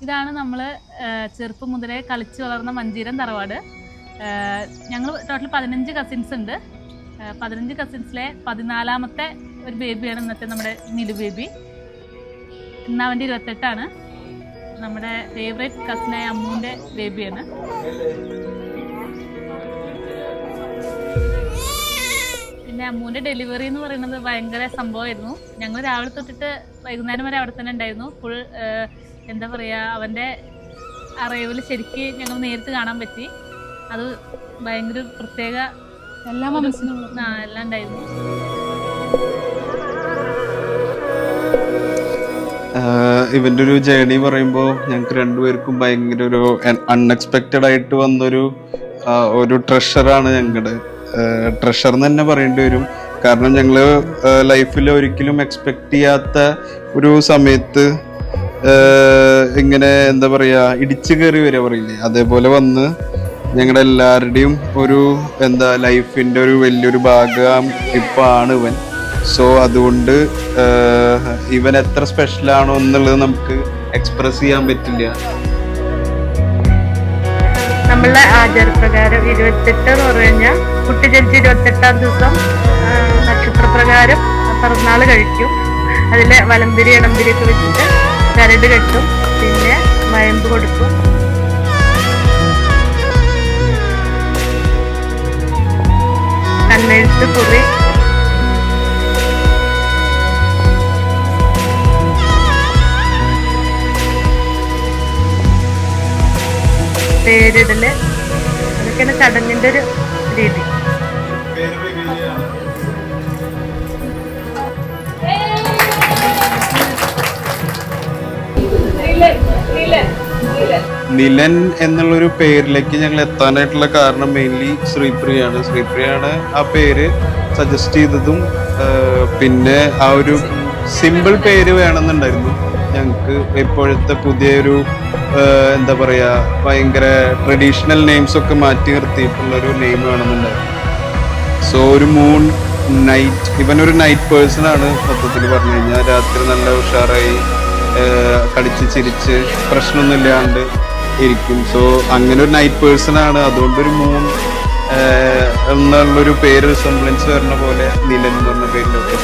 ഇതാണ് നമ്മൾ ചെറുപ്പം മുതലേ കളിച്ച് വളർന്ന മഞ്ചീരം തറവാട്. ഞങ്ങൾ ടോട്ടൽ 15 കസിൻസ് ഉണ്ട്. 15 കസിൻസിലെ 14ാമത്തെ ഒരു ബേബിയാണ് ഇന്നത്തെ നമ്മുടെ നിലു ബേബി. ഇന്ന് അവൻ്റെ 28ആണ്. നമ്മുടെ ഫേവറേറ്റ് കസിനായ അമ്മൂൻ്റെ ബേബിയാണ്. പിന്നെ അമ്മൂൻ്റെ ഡെലിവറി എന്ന് പറയുന്നത് ഭയങ്കര സംഭവമായിരുന്നു. ഞങ്ങൾ രാവിലെ തൊട്ടിട്ട് വൈകുന്നേരം വരെ അവിടെ തന്നെ ഉണ്ടായിരുന്നു. ഫുൾ എന്താ പറയുക, അവൻ്റെ അറൈവൽ ശരിക്ക് ഞങ്ങൾ നേരിട്ട് കാണാൻ പറ്റി. അത് ഭയങ്കര പ്രത്യേക എല്ലാം ഉണ്ടായിരുന്നു. ഇവൻ്റെ ഒരു ജേണി പറയുമ്പോൾ ഞങ്ങൾക്ക് രണ്ടുപേർക്കും ഭയങ്കര ഒരു അൺഎക്സ്പെക്റ്റഡ് ആയിട്ട് വന്നൊരു ട്രഷറാണ് ഞങ്ങളുടെ ട്രഷർ എന്ന് തന്നെ പറയേണ്ടി വരും. കാരണം ഞങ്ങൾ ലൈഫിൽ ഒരിക്കലും എക്സ്പെക്ട് ചെയ്യാത്ത ഒരു സമയത്ത് ഇങ്ങനെ എന്താ പറയുക, ഇടിച്ചു കയറി വരിക പറയില്ലേ, അതേപോലെ വന്ന് ഞങ്ങളുടെ എല്ലാവരുടെയും ഒരു ലൈഫിൻ്റെ ഒരു വലിയൊരു ഭാഗം ഇപ്പം ആണ് ഇവൻ. സോ അതുകൊണ്ട് ഇവൻ എത്ര സ്പെഷ്യലാണോ എന്നുള്ളത് നമുക്ക് എക്സ്പ്രസ് ചെയ്യാൻ പറ്റില്ല. നമ്മളുടെ ആചാരപ്രകാരം 28 എന്ന് പറഞ്ഞു കഴിഞ്ഞാൽ കുട്ടി ജനിച്ച് 28ാം ദിവസം നക്ഷത്രപ്രകാരം പിറന്നാൾ കഴിക്കും. അതിൽ വലംപിരി ഇടംപിരി ഒക്കെ വെച്ചിട്ട് കരട് കെട്ടും, പിന്നെ വയമ്പ് കൊടുക്കും. കണ്ണെഴുത്ത് കുറി, പേരിടല്, അതൊക്കെയാണ് ചടങ്ങിന്റെ ഒരു രീതി. നിലൻ എന്നുള്ളൊരു പേരിലേക്ക് ഞങ്ങൾ എത്താനായിട്ടുള്ള കാരണം മെയിൻലി ശ്രീപ്രിയാണ് ആ പേര് സജസ്റ്റ് ചെയ്തതും. പിന്നെ ആ ഒരു സിമ്പിൾ പേര് വേണമെന്നുണ്ടായിരുന്നു ഞങ്ങൾക്ക്. ഇപ്പോഴത്തെ പുതിയൊരു എന്താ പറയുക, ഭയങ്കര ട്രഡീഷണൽ നെയിംസ് ഒക്കെ മാറ്റി നിർത്തിയിട്ടുള്ളൊരു നെയിം വേണമെന്നുണ്ടായിരുന്നു. സോ ഒരു മൂൺ നൈറ്റ്, ഇവനൊരു നൈറ്റ് പേഴ്സൺ ആണ് മൊത്തത്തിൽ പറഞ്ഞു കഴിഞ്ഞാൽ. രാത്രി നല്ല ഉഷാറായി കളിച്ച് ചിരിച്ച് പ്രശ്നമൊന്നുമില്ലാണ്ട് ഇരിക്കും. സോ അങ്ങനെ ഒരു നൈറ്റ് പേഴ്സൺ ആണ്. അതുകൊണ്ടൊരു മൂൺ എന്നുള്ളൊരു പേര് റിസംബ്ലൻസ് വരുന്ന പോലെ നിലൻ എന്ന് പറഞ്ഞ പേരിലൊക്കെ